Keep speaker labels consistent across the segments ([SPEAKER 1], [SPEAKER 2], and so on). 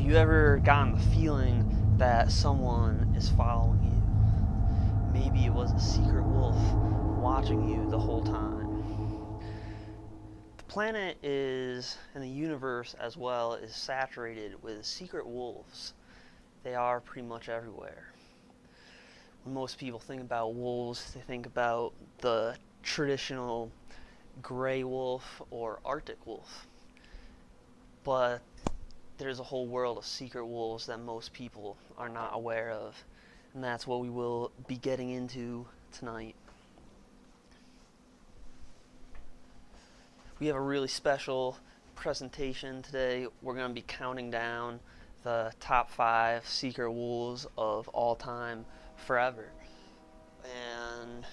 [SPEAKER 1] you ever gotten the feeling that someone is following you? Maybe it was a secret wolf watching you the whole time. The planet is, and the universe as well, is saturated with secret wolves. They are pretty much everywhere. When most people think about wolves, they think about the traditional gray wolf or Arctic wolf. But there's a whole world of secret wolves that most people are not aware of, and that's what we will be getting into tonight. We have a really special presentation today. We're going to be counting down the top 5 secret wolves of all time forever, and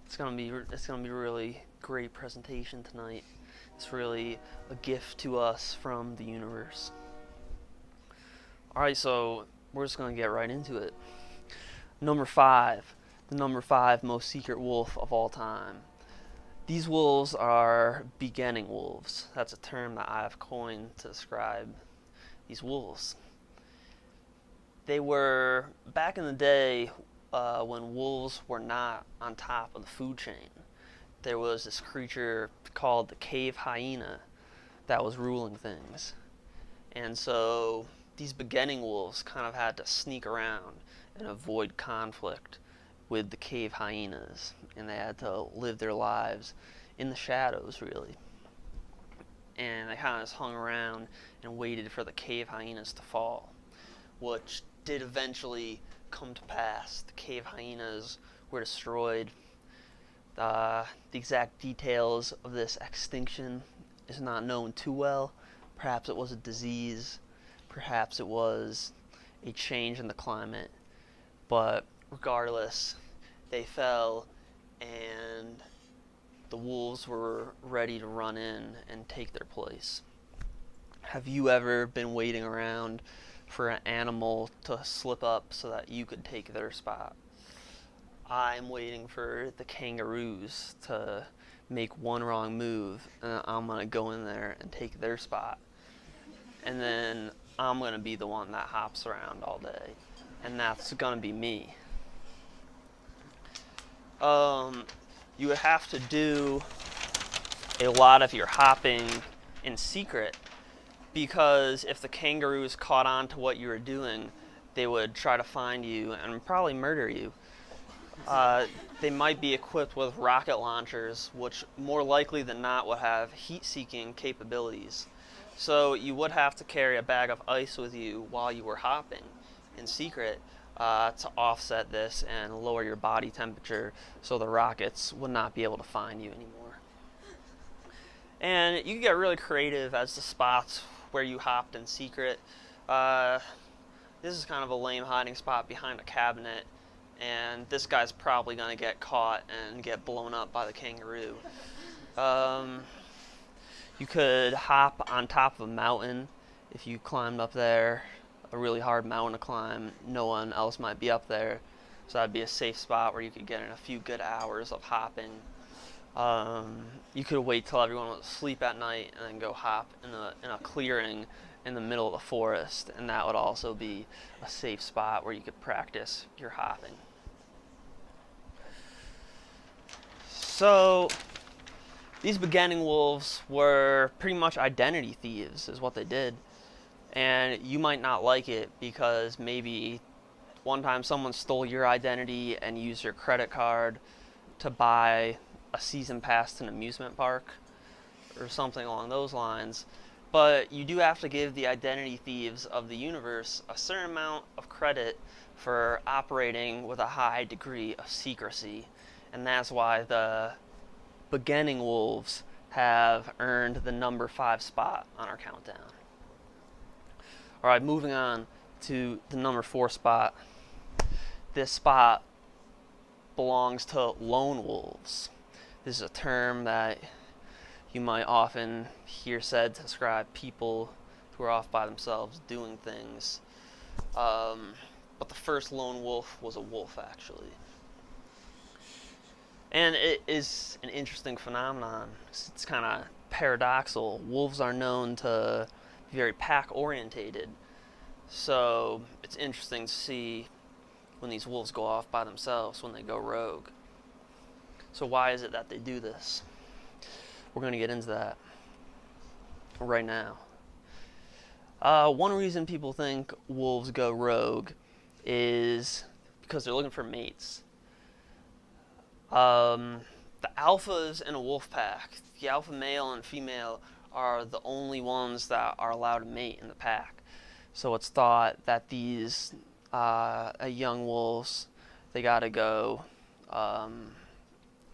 [SPEAKER 1] it's going to be a really great presentation tonight. It's really a gift to us from the universe. Alright, so we're just going to get right into it. Number 5. The number 5 most secret wolf of all time. These wolves are beginning wolves. That's a term that I've coined to describe these wolves. They were, back in the day, when wolves were not on top of the food chain, there was this creature called the cave hyena that was ruling things. And so these beginning wolves kind of had to sneak around and avoid conflict with the cave hyenas, and they had to live their lives in the shadows, really. And they kind of just hung around and waited for the cave hyenas to fall, which did eventually come to pass. The cave hyenas were destroyed. The exact details of this extinction is not known too well. Perhaps it was a disease, perhaps it was a change in the climate, but regardless, they fell and the wolves were ready to run in and take their place. Have you ever been waiting around for an animal to slip up so that you could take their spot? I'm waiting for the kangaroos to make one wrong move, and I'm going to go in there and take their spot. And then I'm going to be the one that hops around all day. And that's going to be me. You would have to do a lot of your hopping in secret, because if the kangaroos caught on to what you were doing, they would try to find you and probably murder you. They might be equipped with rocket launchers, which more likely than not would have heat-seeking capabilities. So you would have to carry a bag of ice with you while you were hopping in secret to offset this and lower your body temperature so the rockets would not be able to find you anymore. And you can get really creative as to spots where you hopped in secret. This is kind of a lame hiding spot behind a cabinet, and this guy's probably going to get caught and get blown up by the kangaroo. You could hop on top of a mountain. If you climbed up there, a really hard mountain to climb, no one else might be up there, so that'd be a safe spot where you could get in a few good hours of hopping. You could wait till everyone was asleep at night and then go hop in a clearing in the middle of the forest, and that would also be a safe spot where you could practice your hopping. So these beginning wolves were pretty much identity thieves is what they did, and you might not like it because maybe one time someone stole your identity and used your credit card to buy a season pass to an amusement park or something along those lines. But you do have to give the identity thieves of the universe a certain amount of credit for operating with a high degree of secrecy. And that's why the beginning wolves have earned the number 5 spot on our countdown. Alright, moving on to the number 4 spot. This spot belongs to lone wolves. This is a term that you might often hear said to describe people who are off by themselves doing things. But the first lone wolf was a wolf, actually. And it is an interesting phenomenon. It's kind of paradoxical. Wolves are known to be very pack-orientated. So it's interesting to see when these wolves go off by themselves, when they go rogue. So why is it that they do this? We're going to get into that right now. One reason people think wolves go rogue is because they're looking for mates. The alphas in a wolf pack, the alpha male and female, are the only ones that are allowed to mate in the pack. So it's thought that these young wolves, they gotta go out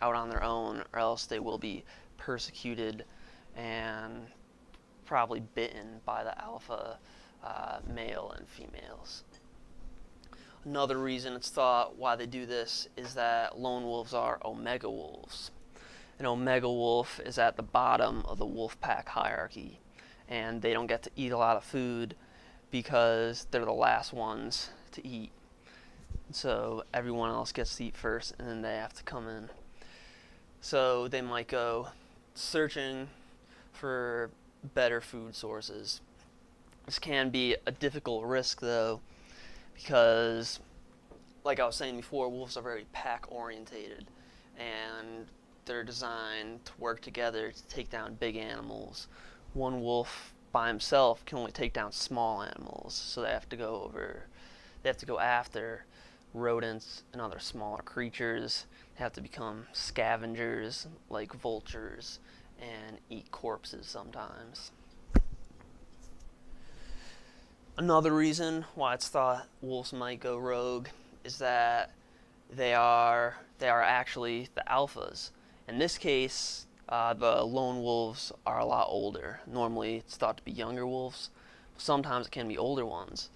[SPEAKER 1] on their own, or else they will be persecuted and probably bitten by the alpha male and females. Another reason it's thought why they do this is that lone wolves are omega wolves. An omega wolf is at the bottom of the wolf pack hierarchy, and they don't get to eat a lot of food because they're the last ones to eat. So everyone else gets to eat first, and then they have to come in. So they might go searching for better food sources. This can be a difficult risk, though, because, like I was saying before, wolves are very pack orientated, and they're designed to work together to take down big animals. One wolf by himself can only take down small animals, so they have to go after rodents and other smaller creatures. They have to become scavengers like vultures and eat corpses sometimes. Another reason why it's thought wolves might go rogue is that they are actually the alphas. In this case, the lone wolves are a lot older. Normally, it's thought to be younger wolves. Sometimes it can be older ones.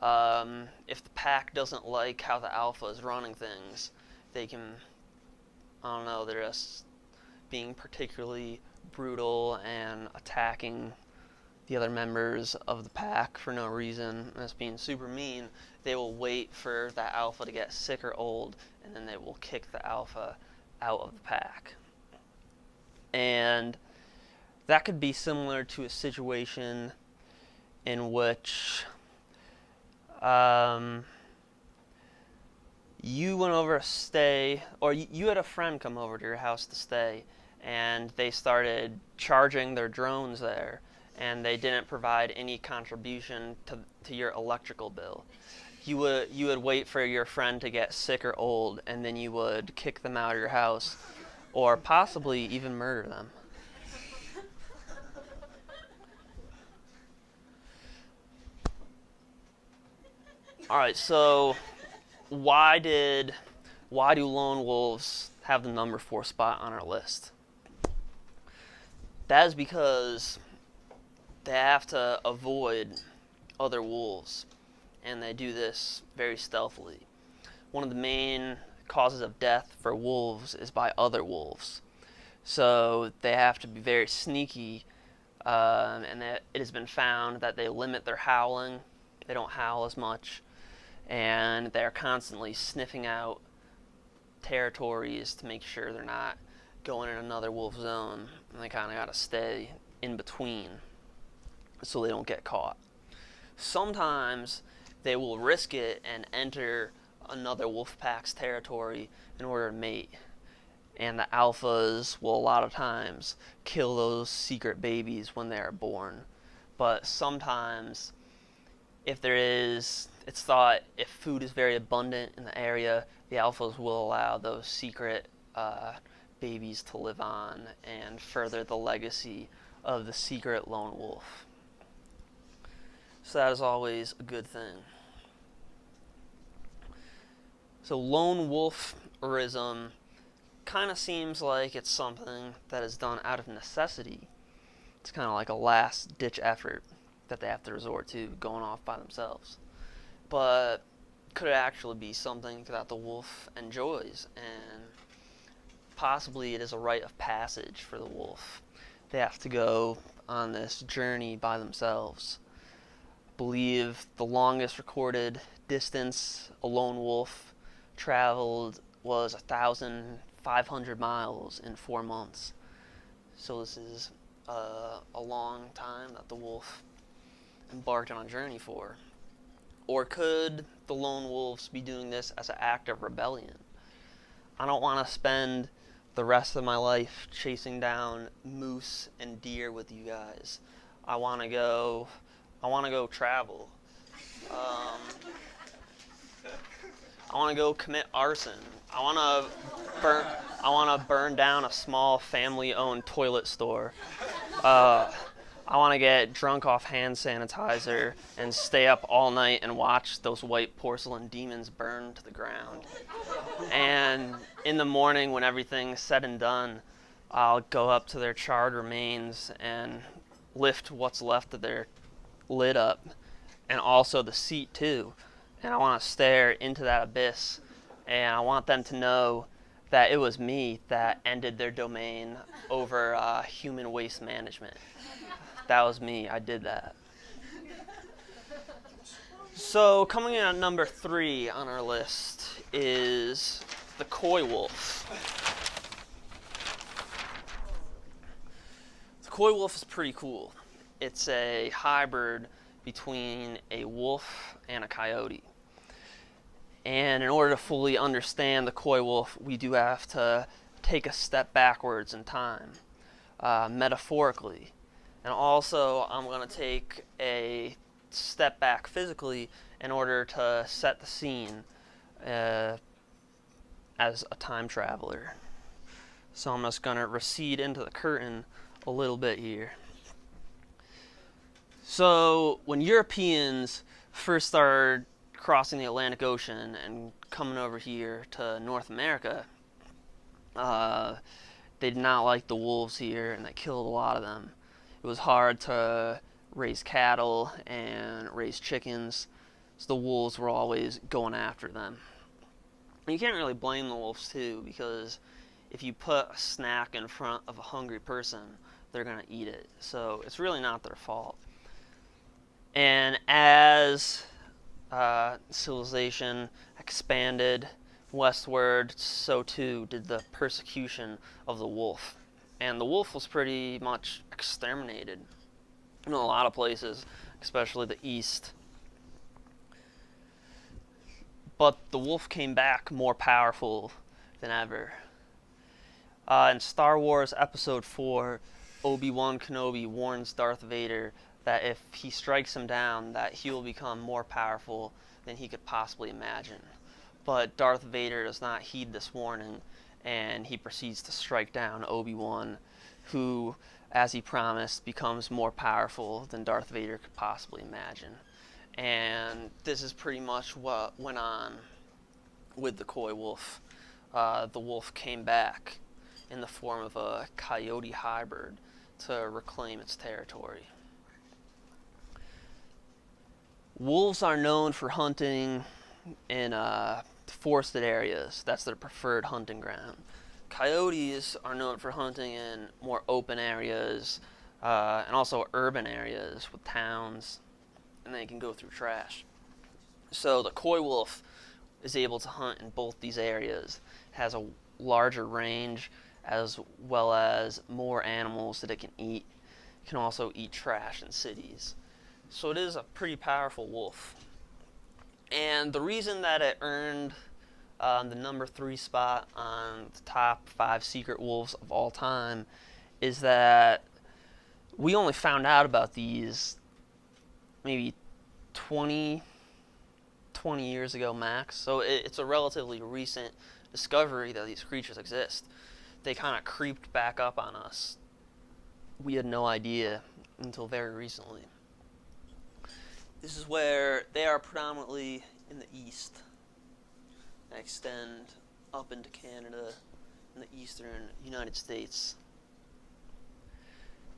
[SPEAKER 1] If the pack doesn't like how the alpha is running things, they can, they're just being particularly brutal and attacking the other members of the pack for no reason, and just being super mean. They will wait for that alpha to get sick or old, and then they will kick the alpha out of the pack. And that could be similar to a situation in which you went over to stay, or you had a friend come over to your house to stay, and they started charging their drones there, and they didn't provide any contribution to your electrical bill. You would wait for your friend to get sick or old, and then you would kick them out of your house, or possibly even murder them. All right, so why do lone wolves have the number 4 spot on our list? That is because they have to avoid other wolves, and they do this very stealthily. One of the main causes of death for wolves is by other wolves. So they have to be very sneaky, and it has been found that they limit their howling. They don't howl as much, and they're constantly sniffing out territories to make sure they're not going in another wolf zone, and they kind of got to stay in between so they don't get caught. Sometimes they will risk it and enter another wolf pack's territory in order to mate, and the alphas will a lot of times kill those secret babies when they are born. But sometimes, it's thought if food is very abundant in the area, the alphas will allow those secret babies to live on and further the legacy of the secret lone wolf. So that is always a good thing. So lone wolferism kind of seems like it's something that is done out of necessity. It's kind of like a last-ditch effort that they have to resort to, going off by themselves. But could it actually be something that the wolf enjoys? And possibly it is a rite of passage for the wolf. They have to go on this journey by themselves. I believe the longest recorded distance a lone wolf traveled was 1,500 miles in 4 months. So this is a long time that the wolf embarked on a journey for. Or could the lone wolves be doing this as an act of rebellion? I don't want to spend the rest of my life chasing down moose and deer with you guys. I want to go travel. Um, I want to go commit arson. I want to burn down a small family-owned toilet store. I want to get drunk off hand sanitizer and stay up all night and watch those white porcelain demons burn to the ground. And in the morning, when everything's said and done, I'll go up to their charred remains and lift what's left of their lid up, and also the seat too. And I want to stare into that abyss, and I want them to know that it was me that ended their domain over human waste management. That was me. I did that. So coming in at number 3 on our list is the coy wolf. The coy wolf is pretty cool. It's a hybrid between a wolf and a coyote. And in order to fully understand the coy wolf, we do have to take a step backwards in time, metaphorically. And also, I'm going to take a step back physically in order to set the scene as a time traveler. So I'm just going to recede into the curtain a little bit here. So when Europeans first started crossing the Atlantic Ocean and coming over here to North America, they did not like the wolves here, and they killed a lot of them. It was hard to raise cattle and raise chickens, so the wolves were always going after them. And you can't really blame the wolves too, because if you put a snack in front of a hungry person, they're going to eat it. So it's really not their fault. And as civilization expanded westward, so too did the persecution of the wolf. And the wolf was pretty much exterminated in a lot of places, especially the East. But the wolf came back more powerful than ever. In Star Wars Episode 4, Obi-Wan Kenobi warns Darth Vader that if he strikes him down, that he will become more powerful than he could possibly imagine. But Darth Vader does not heed this warning, and he proceeds to strike down Obi-Wan, who, as he promised, becomes more powerful than Darth Vader could possibly imagine. And this is pretty much what went on with the coy wolf. The wolf came back in the form of a coyote hybrid to reclaim its territory. Wolves are known for hunting in forested areas. That's their preferred hunting ground. Coyotes are known for hunting in more open areas and also urban areas with towns, and they can go through trash. So the coy wolf is able to hunt in both these areas, has a larger range as well as more animals that it can eat. It can also eat trash in cities. So it is a pretty powerful wolf. And the reason that it earned the number 3 spot on the top 5 secret wolves of all time is that we only found out about these maybe 20 years ago max. So it's a relatively recent discovery that these creatures exist. They kind of creeped back up on us. We had no idea until very recently. This is where they are predominantly in the east. They extend up into Canada and the eastern United States.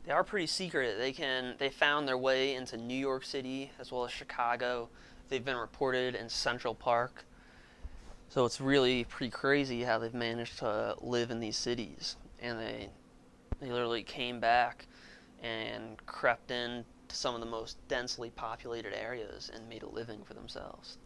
[SPEAKER 1] They are pretty secret. They found their way into New York City as well as Chicago. They've been reported in Central Park. So it's really pretty crazy how they've managed to live in these cities. And they literally came back and crept in to some of the most densely populated areas and made a living for themselves.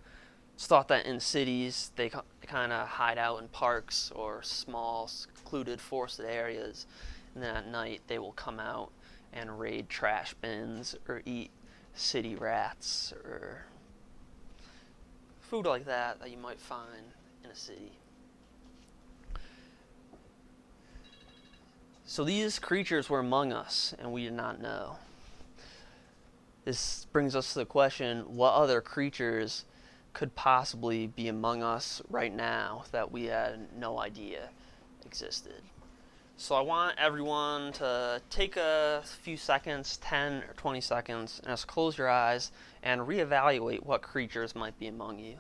[SPEAKER 1] It's thought that in cities they kind of hide out in parks or small, secluded, forested areas, and then at night they will come out and raid trash bins or eat city rats or food like that you might find in a city. So these creatures were among us, and we did not know. This brings us to the question, what other creatures could possibly be among us right now that we had no idea existed? So I want everyone to take a few seconds, 10 or 20 seconds, and just close your eyes and reevaluate what creatures might be among you.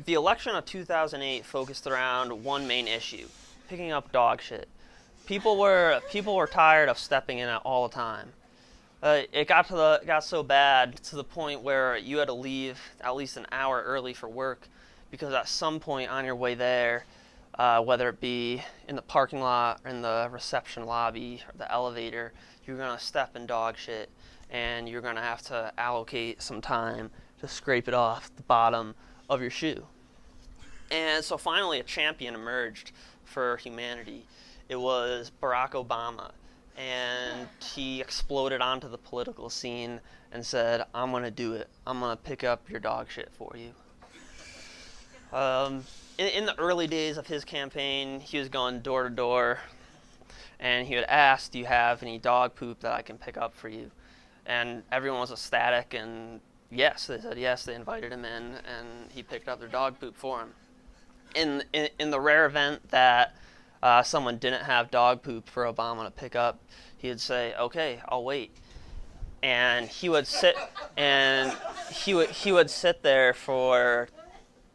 [SPEAKER 1] The election of 2008 focused around one main issue: picking up dog shit. People were tired of stepping in it all the time. It got so bad to the point where you had to leave at least an hour early for work, because at some point on your way there, whether it be in the parking lot or in the reception lobby or the elevator, you're gonna step in dog shit, and you're gonna have to allocate some time to scrape it off the bottom of your shoe. And so finally a champion emerged for humanity. It was Barack Obama, and he exploded onto the political scene and said, "I'm going to do it. I'm going to pick up your dog shit for you." In the early days of his campaign, he was going door to door, and he would ask, "Do you have any dog poop that I can pick up for you?" And everyone was ecstatic, and yes, they said yes. They invited him in, and he picked up their dog poop for him. In the rare event that someone didn't have dog poop for Obama to pick up, he would say, "Okay, I'll wait." And he would sit there for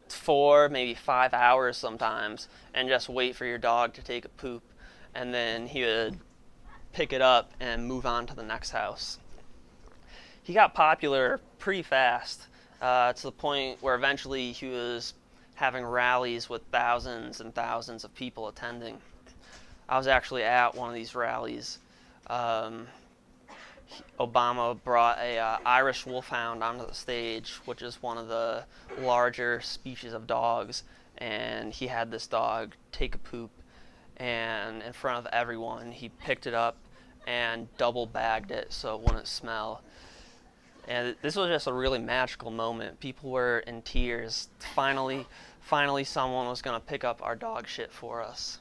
[SPEAKER 1] 4, maybe 5 hours sometimes, and just wait for your dog to take a poop, and then he would pick it up and move on to the next house. He got popular pretty fast, to the point where eventually he was having rallies with thousands and thousands of people attending. I was actually at one of these rallies. Obama brought a Irish Wolfhound onto the stage, which is one of the larger species of dogs, and he had this dog take a poop, and in front of everyone he picked it up and double bagged it so it wouldn't smell. And this was just a really magical moment. People were in tears. Finally someone was going to pick up our dog shit for us.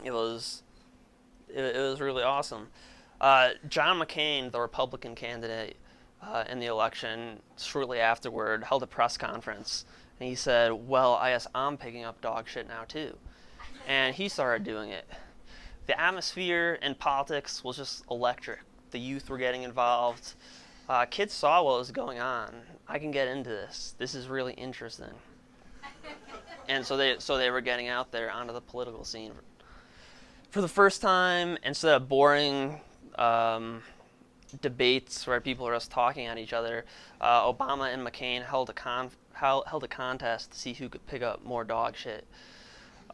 [SPEAKER 1] It was really awesome. John McCain, the Republican candidate in the election, shortly afterward held a press conference, and he said, "Well, I guess I'm picking up dog shit now too." And he started doing it. The atmosphere in politics was just electric. The youth were getting involved. Kids saw what was going on. I can get into this. This is really interesting. And so they were getting out there onto the political scene. For the first time, instead of boring debates where people are just talking at each other, Obama and McCain held a contest to see who could pick up more dog shit.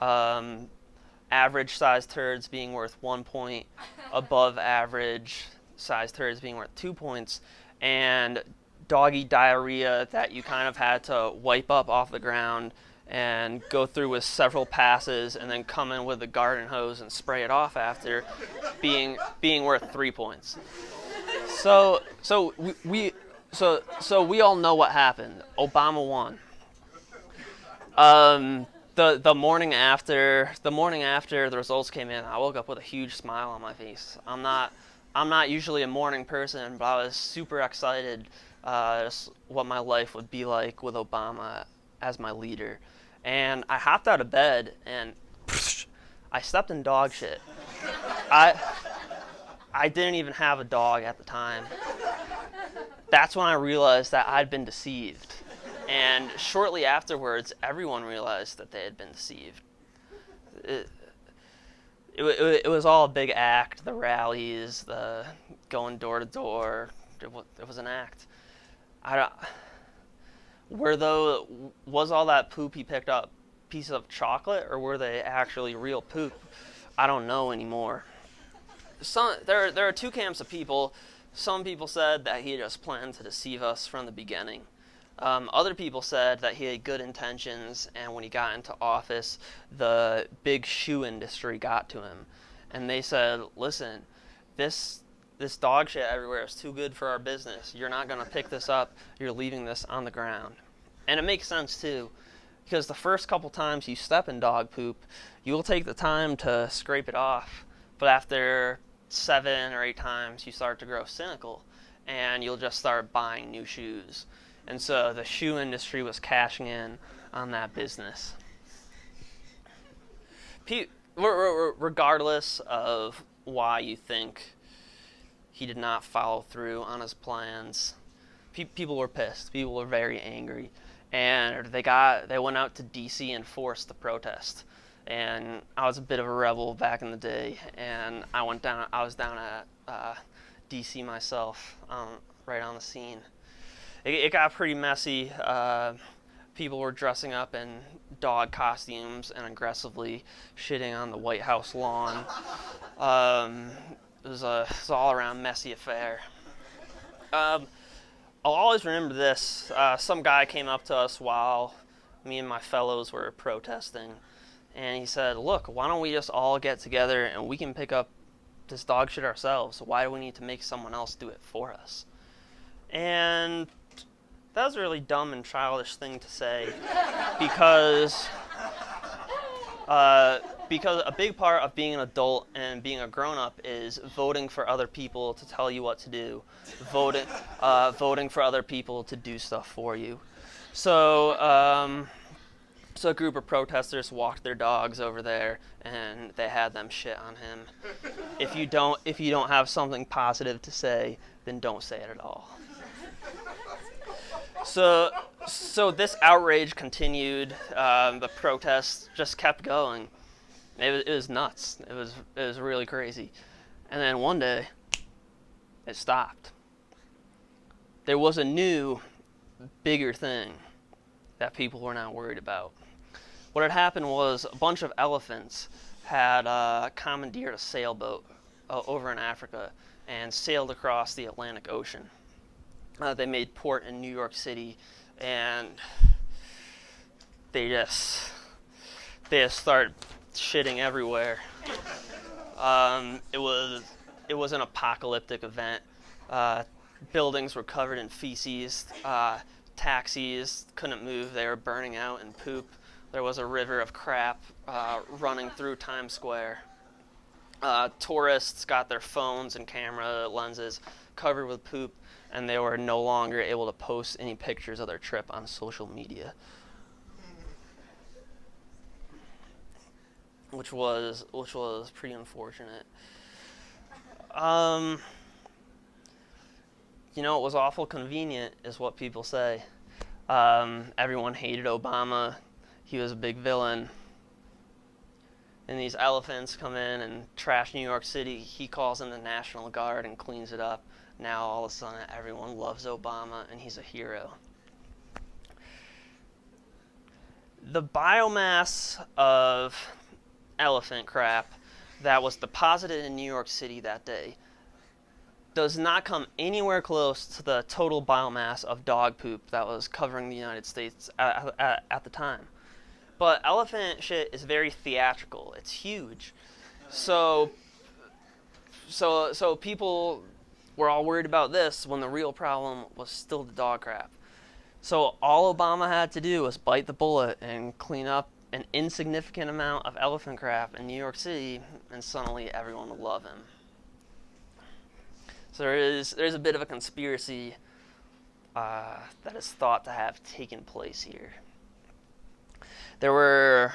[SPEAKER 1] Average sized turds being worth 1 point, above average sized turds being worth 2 points, and doggy diarrhea that you kind of had to wipe up off the ground and go through with several passes and then come in with a garden hose and spray it off after, being worth 3 points. So we all know what happened. Obama won. The morning after the results came in, I woke up with a huge smile on my face. I'm not usually a morning person, but I was super excited just what my life would be like with Obama as my leader. And I hopped out of bed and I stepped in dog shit. I didn't even have a dog at the time. That's when I realized that I'd been deceived. And shortly afterwards, everyone realized that they had been deceived. It was all a big act. The rallies, the going door to door. It was an act. Was all that poop he picked up pieces of chocolate, or were they actually real poop? I don't know anymore. There are two camps of people. Some people said that he just planned to deceive us from the beginning. Other people said that he had good intentions, and when he got into office, the big shoe industry got to him, and they said, "Listen, this dog shit everywhere is too good for our business. You're not gonna pick this up. You're leaving this on the ground." And it makes sense too, because the first couple times you step in dog poop, you will take the time to scrape it off, but after 7 or 8 times, you start to grow cynical, and you'll just start buying new shoes. And so the shoe industry was cashing in on that business. Regardless of why you think he did not follow through on his plans, people were pissed. People were very angry, and they went out to D.C. and forced the protest. And I was a bit of a rebel back in the day, and I was down at D.C. myself, right on the scene. It got pretty messy. People were dressing up in dog costumes and aggressively shitting on the White House lawn. It was an all-around messy affair. I'll always remember this. Some guy came up to us while me and my fellows were protesting, and he said, "Look, why don't we just all get together and we can pick up this dog shit ourselves? Why do we need to make someone else do it for us?" And that was a really dumb and childish thing to say, because a big part of being an adult and being a grown-up is voting for other people to tell you what to do, voting for other people to do stuff for you. So a group of protesters walked their dogs over there, and they had them shit on him. If you don't have something positive to say, then don't say it at all. So this outrage continued. The protests just kept going. It was nuts. It was really crazy. And then one day, it stopped. There was a new, bigger thing that people were not worried about. What had happened was a bunch of elephants had commandeered a sailboat over in Africa and sailed across the Atlantic Ocean. They made port in New York City, and they just started shitting everywhere. It was an apocalyptic event. Buildings were covered in feces. Taxis couldn't move; they were burning out in poop. There was a river of crap running through Times Square. Tourists got their phones and camera lenses covered with poop, and they were no longer able to post any pictures of their trip on social media, which was pretty unfortunate. It was awful convenient, is what people say. Everyone hated Obama. He was a big villain. And these elephants come in and trash New York City. He calls in the National Guard and cleans it up. Now all of a sudden everyone loves Obama and he's a hero. The biomass of elephant crap that was deposited in New York City that day does not come anywhere close to the total biomass of dog poop that was covering the United States at the time. But elephant shit is very theatrical. It's huge. So people were all worried about this when the real problem was still the dog crap. So all Obama had to do was bite the bullet and clean up an insignificant amount of elephant crap in New York City, and suddenly everyone would love him. So there's a bit of a conspiracy that is thought to have taken place here. There were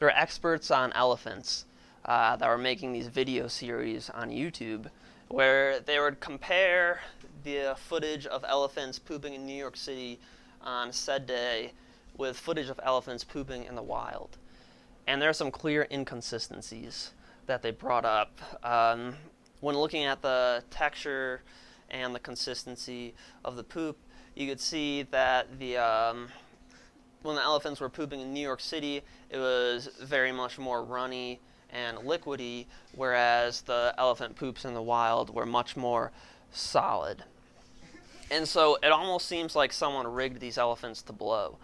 [SPEAKER 1] experts on elephants that were making these video series on YouTube where they would compare the footage of elephants pooping in New York City on said day with footage of elephants pooping in the wild. And there are some clear inconsistencies that they brought up. When looking at the texture and the consistency of the poop, you could see that when the elephants were pooping in New York City, it was very much more runny and liquidy, whereas the elephant poops in the wild were much more solid. And so it almost seems like someone rigged these elephants to blow.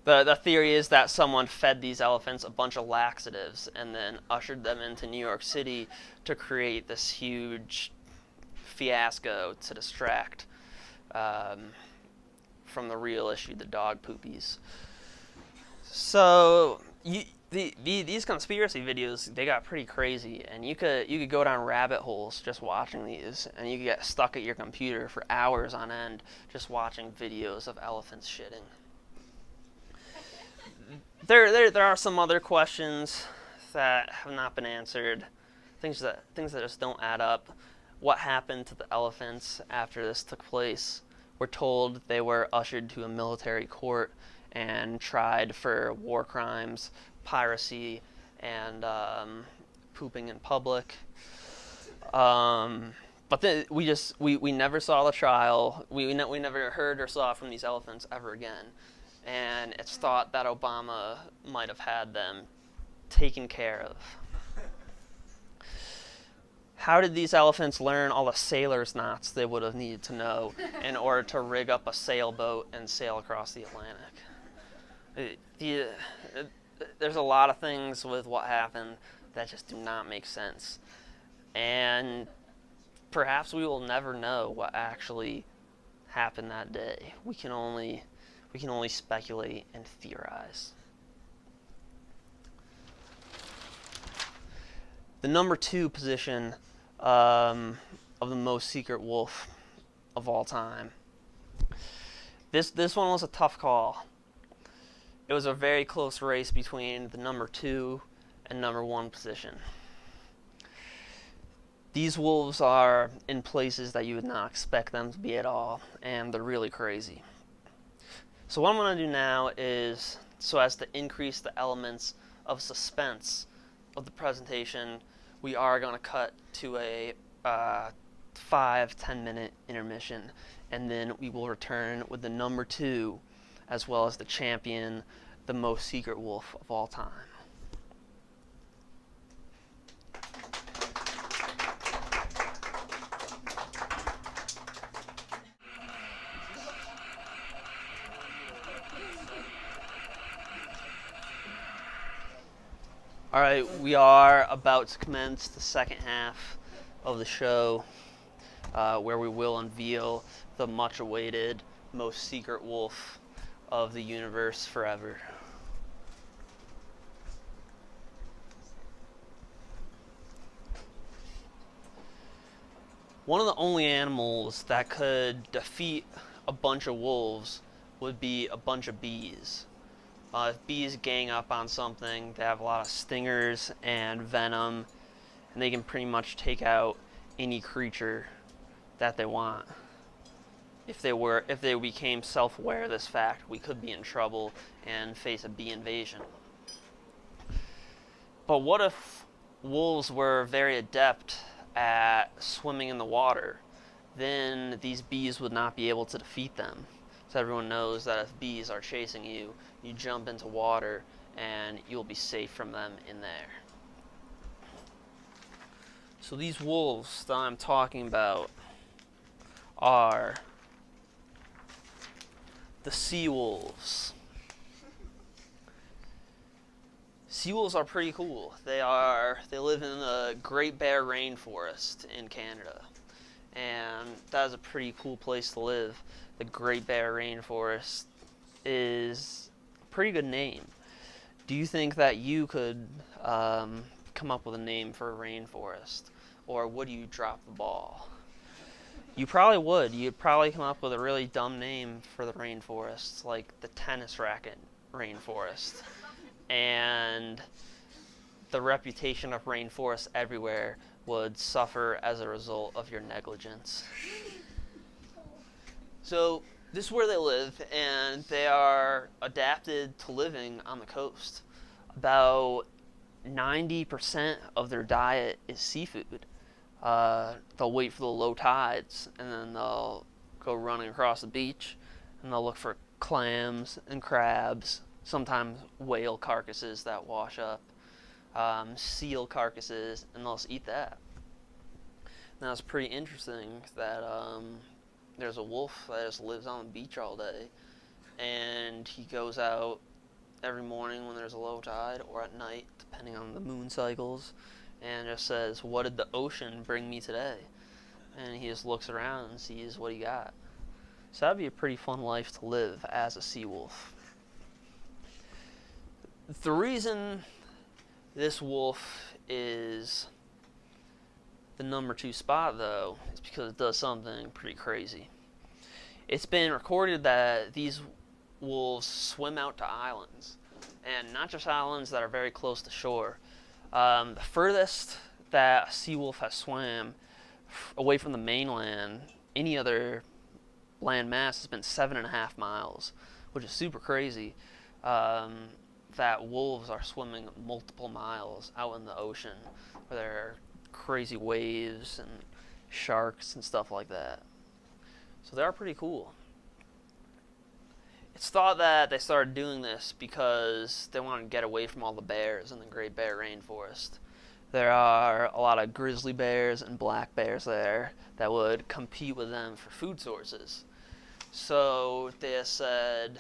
[SPEAKER 1] The theory is that someone fed these elephants a bunch of laxatives and then ushered them into New York City to create this huge fiasco to distract from the real issue, the dog poopies. So these conspiracy videos, they got pretty crazy, and you could go down rabbit holes just watching these, and you could get stuck at your computer for hours on end just watching videos of elephants shitting. There are some other questions that have not been answered, things that just don't add up. What happened to the elephants after this took place? We're told they were ushered to a military court and tried for war crimes, piracy, and pooping in public. But then we never saw the trial. We never heard or saw from these elephants ever again. And it's thought that Obama might have had them taken care of. How did these elephants learn all the sailor's knots they would have needed to know in order to rig up a sailboat and sail across the Atlantic? There's a lot of things with what happened that just do not make sense. And perhaps we will never know what actually happened that day. We can only speculate and theorize. The number 2 position of the most secret wolf of all time. This one was a tough call. It was a very close race between the number 2 and number 1 position. These wolves are in places that you would not expect them to be at all, and they're really crazy. So what I'm going to do now is, so as to increase the elements of suspense of the presentation, we are going to cut to a 5-10 minute intermission, and then we will return with the number 2 as well as the champion, the most secret wolf of all time. All right, we are about to commence the second half of the show, where we will unveil the much-awaited, most secret wolf of the universe forever. One of the only animals that could defeat a bunch of wolves would be a bunch of bees. If bees gang up on something, they have a lot of stingers and venom, and they can pretty much take out any creature that they want. If they became self-aware of this fact, we could be in trouble and face a bee invasion. But what if wolves were very adept at swimming in the water? Then these bees would not be able to defeat them. So everyone knows that if bees are chasing you, you jump into water and you'll be safe from them in there. So these wolves that I'm talking about are the sea wolves. Sea wolves are pretty cool. They live in the Great Bear Rainforest in Canada, and that is a pretty cool place to live. The Great Bear Rainforest is a pretty good name. Do you think that you could come up with a name for a rainforest, or would you drop the ball? You probably would. You'd probably come up with a really dumb name for the rainforest, like the tennis racket rainforest. And the reputation of rainforests everywhere would suffer as a result of your negligence. So this is where they live, and they are adapted to living on the coast. About 90% of their diet is seafood. They'll wait for the low tides, and then they'll go running across the beach, and they'll look for clams and crabs, sometimes whale carcasses that wash up, seal carcasses, and they'll just eat that. Now it's pretty interesting that there's a wolf that just lives on the beach all day, and he goes out every morning when there's a low tide or at night, depending on the moon cycles, and just says, "What did the ocean bring me today?" And he just looks around and sees what he got. So that'd be a pretty fun life to live as a sea wolf. The reason this wolf is the number 2 spot, though, is because it does something pretty crazy. It's been recorded that these wolves swim out to islands, and not just islands that are very close to shore. The furthest that a sea wolf has swam away from the mainland, any other land mass, has been 7.5 miles, which is super crazy. That wolves are swimming multiple miles out in the ocean, where there are crazy waves and sharks and stuff like that. So they are pretty cool. It's thought that they started doing this because they wanted to get away from all the bears in the Great Bear Rainforest. There are a lot of grizzly bears and black bears there that would compete with them for food sources. So they said,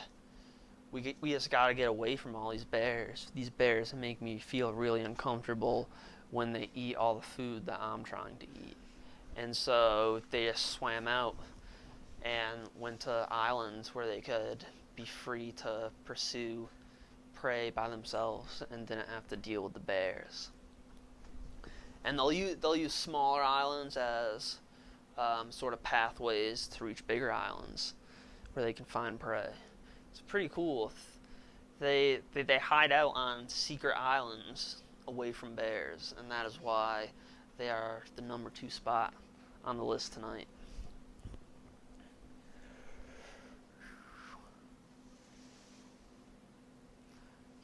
[SPEAKER 1] we just got to get away from all these bears. These bears make me feel really uncomfortable when they eat all the food that I'm trying to eat. And so they just swam out and went to islands where they could be free to pursue prey by themselves and didn't have to deal with the bears. And they'll use smaller islands as sort of pathways to reach bigger islands where they can find prey. It's pretty cool. They hide out on secret islands away from bears, and that is why they are the number 2 spot on the list tonight.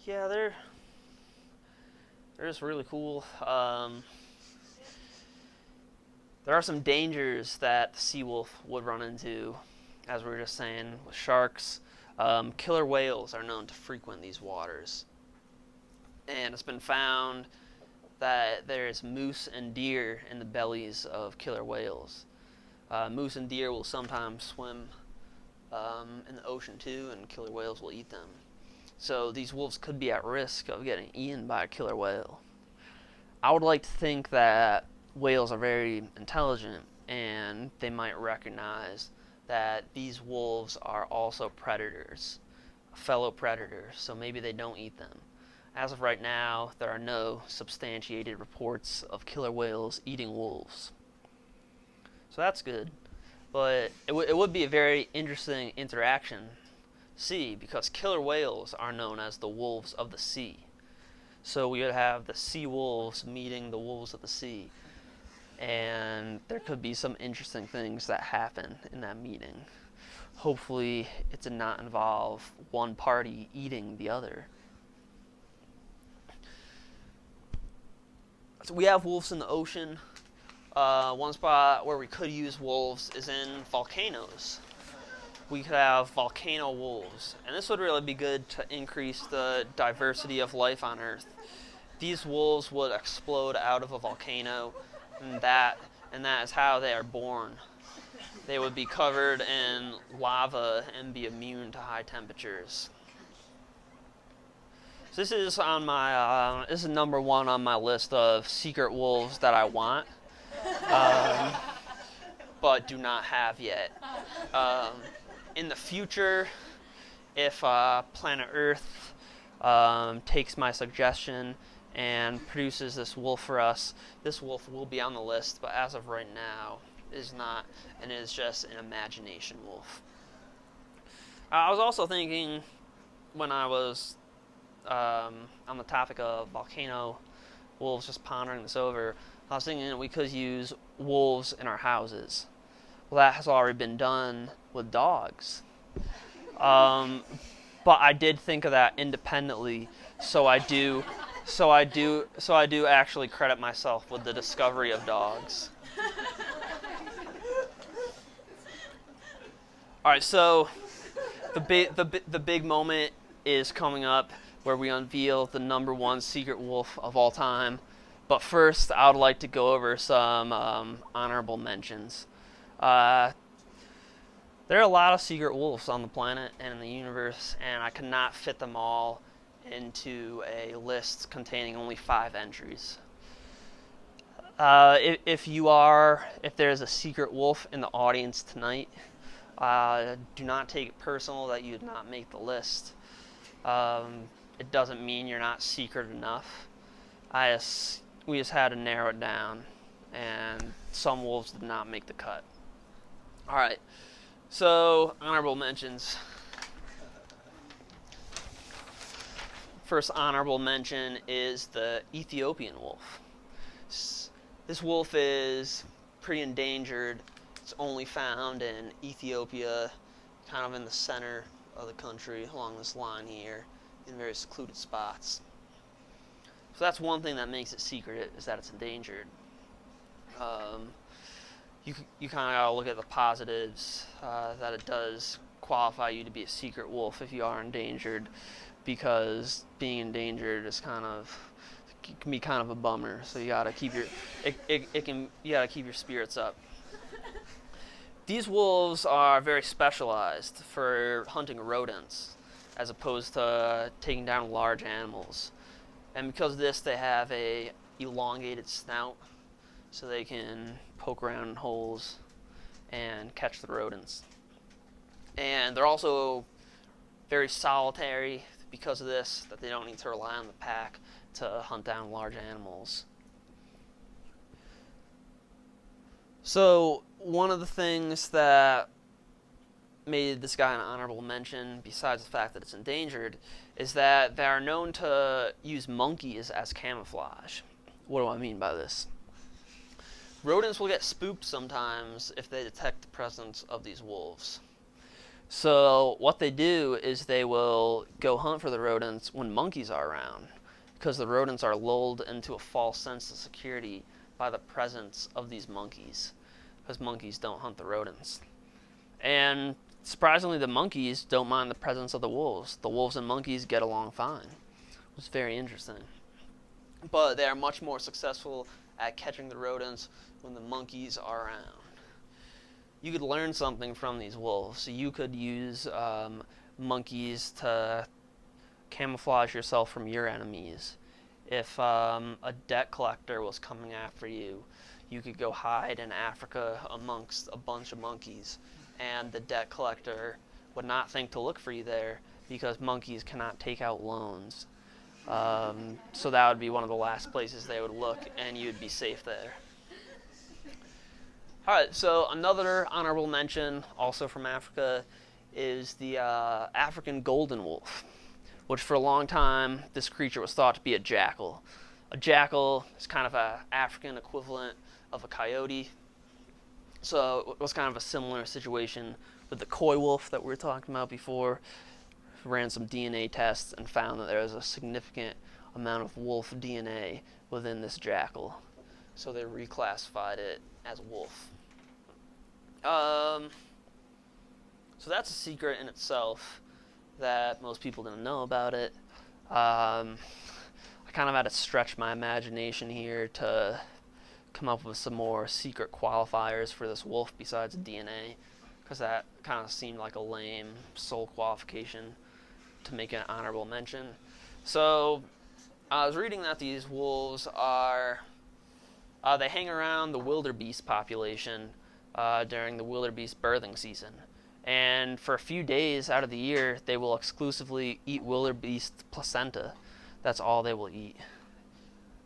[SPEAKER 1] Yeah, they're just really cool. There are some dangers that the sea wolf would run into, as we were just saying, with sharks. Killer whales are known to frequent these waters. And it's been found that there's moose and deer in the bellies of killer whales. Moose and deer will sometimes swim in the ocean too, and killer whales will eat them. So these wolves could be at risk of getting eaten by a killer whale. I would like to think that whales are very intelligent, and they might recognize that these wolves are also predators, fellow predators, so maybe they don't eat them. As of right now, there are no substantiated reports of killer whales eating wolves. So that's good. But it would be a very interesting interaction to see, because killer whales are known as the wolves of the sea. So we would have the sea wolves meeting the wolves of the sea. And there could be some interesting things that happen in that meeting. Hopefully it did not involve one party eating the other. So we have wolves in the ocean. One spot where we could use wolves is in volcanoes. We could have volcano wolves, and this would really be good to increase the diversity of life on Earth. These wolves would explode out of a volcano, and that is how they are born. They would be covered in lava and be immune to high temperatures. So this is on my this is number 1 on my list of secret wolves that I want, but do not have yet. In the future, if Planet Earth takes my suggestion and produces this wolf for us, this wolf will be on the list, but as of right now, it is not, and it is just an imagination wolf. I was also thinking, when I was on the topic of volcano wolves, just pondering this over, I was thinking that we could use wolves in our houses. Well, that has already been done with dogs. But I did think of that independently, so I do actually credit myself with the discovery of dogs. All right, so the big moment is coming up where we unveil the number 1 secret wolf of all time. But first, I would like to go over some honorable mentions. Uh, there are a lot of secret wolves on the planet and in the universe, and I could not fit them all into a list containing only 5 entries. If there's a secret wolf in the audience tonight, do not take it personal that you did not make the list. It doesn't mean you're not secret enough. We just had to narrow it down, and some wolves did not make the cut. All right, so honorable mentions. First honorable mention is the Ethiopian wolf. This wolf is pretty endangered. It's only found in Ethiopia, kind of in the center of the country along this line here, in very secluded spots. So that's one thing that makes it secret, is that it's endangered. You kind of gotta look at the positives, that it does qualify you to be a secret wolf if you are endangered, because being endangered is can be kind of a bummer. So you gotta keep your spirits up. These wolves are very specialized for hunting rodents, as opposed to taking down large animals. And because of this, they have a elongated snout, so they can poke around in holes and catch the rodents. And they're also very solitary because of this, that they don't need to rely on the pack to hunt down large animals. So one of the things that made this guy an honorable mention, besides the fact that it's endangered, is that they are known to use monkeys as camouflage. What do I mean by this? Rodents will get spooked sometimes if they detect the presence of these wolves. So what they do is they will go hunt for the rodents when monkeys are around, because the rodents are lulled into a false sense of security by the presence of these monkeys, because monkeys don't hunt the rodents. And surprisingly, the monkeys don't mind the presence of the wolves. The wolves and monkeys get along fine. It's very interesting. But they are much more successful at catching the rodents when the monkeys are around. You could learn something from these wolves. You could use monkeys to camouflage yourself from your enemies. If a debt collector was coming after you, you could go hide in Africa amongst a bunch of monkeys, and the debt collector would not think to look for you there, because monkeys cannot take out loans. So that would be one of the last places they would look, and you'd be safe there. Alright, so another honorable mention, also from Africa, is the African golden wolf, which for a long time, this creature was thought to be a jackal. A jackal is kind of an African equivalent of a coyote. So it was kind of a similar situation with the coy wolf that we were talking about before. Ran some DNA tests and found that there was a significant amount of wolf DNA within this jackal. So they reclassified it as wolf. So that's a secret in itself that most people didn't know about it. I kind of had to stretch my imagination here to come up with some more secret qualifiers for this wolf besides DNA, because that kind of seemed like a lame sole qualification to make an honorable mention. So I was reading that these wolves are, they hang around the wildebeest population during the wildebeest birthing season. And for a few days out of the year, they will exclusively eat wildebeest placenta. That's all they will eat.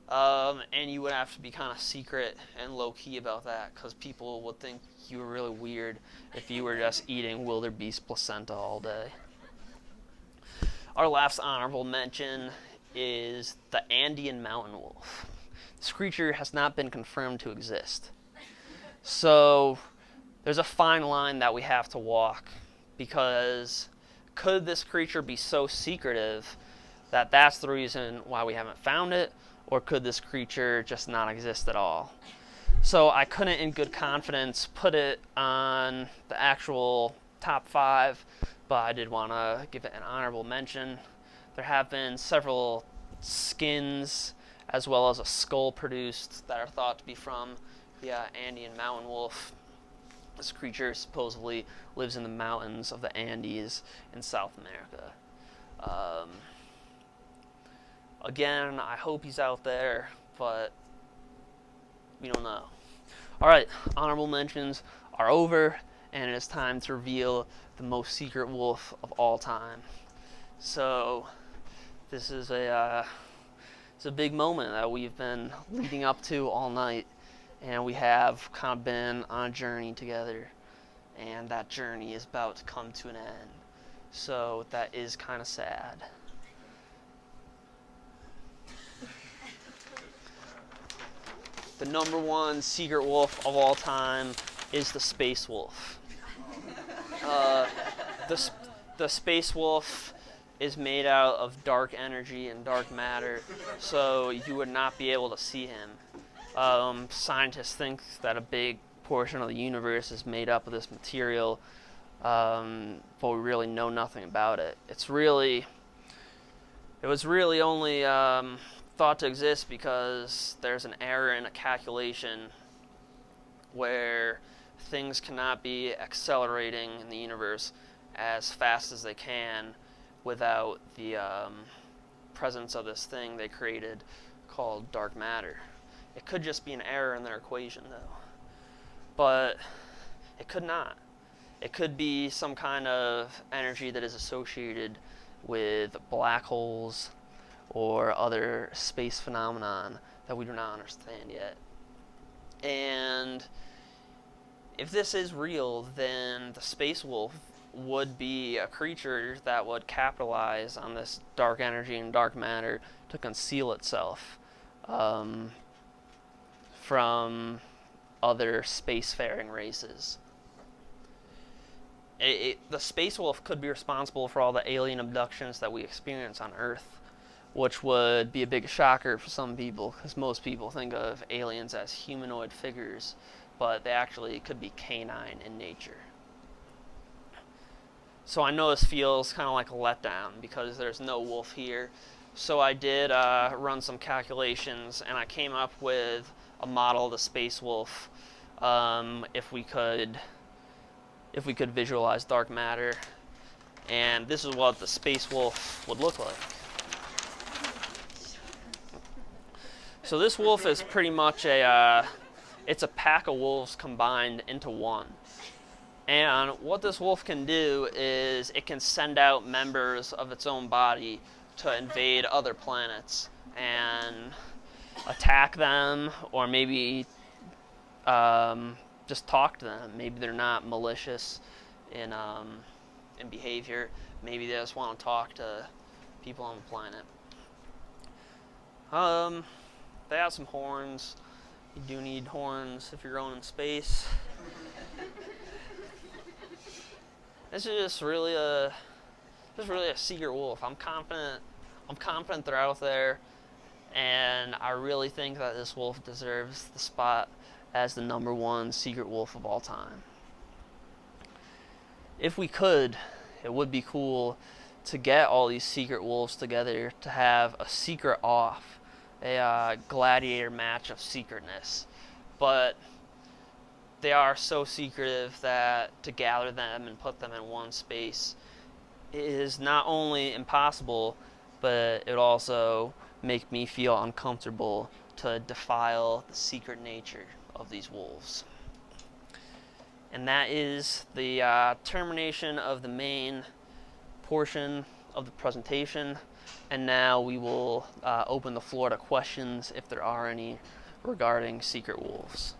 [SPEAKER 1] And you would have to be kind of secret and low-key about that, because people would think you were really weird if you were just eating wildebeest placenta all day. Our last honorable mention is the Andean mountain wolf. This creature has not been confirmed to exist. So there's a fine line that we have to walk, because could this creature be so secretive that that's the reason why we haven't found it, or could this creature just not exist at all? So I couldn't in good confidence put it on the actual top 5, but I did want to give it an honorable mention. There have been several skins as well as a skull produced that are thought to be from the Andean mountain wolf. This creature supposedly lives in the mountains of the Andes in South America. Again, I hope he's out there, but we don't know. Alright, honorable mentions are over, and it is time to reveal the most secret wolf of all time. So, this is it's a big moment that we've been leading up to all night, and we have kind of been on a journey together, and that journey is about to come to an end. So, that is kind of sad. The number one secret wolf of all time is the space wolf. The space wolf is made out of dark energy and dark matter, so you would not be able to see him. Scientists think that a big portion of the universe is made up of this material, but we really know nothing about it. It was really only thought to exist because there's an error in a calculation where things cannot be accelerating in the universe as fast as they can without the presence of this thing they created called dark matter. It could just be an error in their equation, though. But it could not. It could be some kind of energy that is associated with black holes or other space phenomenon that we do not understand yet. And if this is real, then the space wolf would be a creature that would capitalize on this dark energy and dark matter to conceal itself from other spacefaring races. The space wolf could be responsible for all the alien abductions that we experience on Earth, which would be a big shocker for some people, because most people think of aliens as humanoid figures, but they actually could be canine in nature. So I know this feels kind of like a letdown because there's no wolf here. So I did run some calculations, and I came up with a model of the space wolf if we could visualize dark matter. And this is what the space wolf would look like. So this wolf is pretty much it's a pack of wolves combined into one. And what this wolf can do is it can send out members of its own body to invade other planets and attack them, or maybe just talk to them. Maybe they're not malicious in behavior. Maybe they just want to talk to people on the planet. They have some horns. You do need horns if you're going in space. This is just really a secret wolf. I'm confident they're out there, and I really think that this wolf deserves the spot as the number one secret wolf of all time. If we could, it would be cool to get all these secret wolves together to have a secret off, a gladiator match of secretness. But they are so secretive that to gather them and put them in one space is not only impossible, but it would also make me feel uncomfortable to defile the secret nature of these wolves. And that is the termination of the main portion of the presentation. And now we will open the floor to questions, if there are any, regarding secret wolves.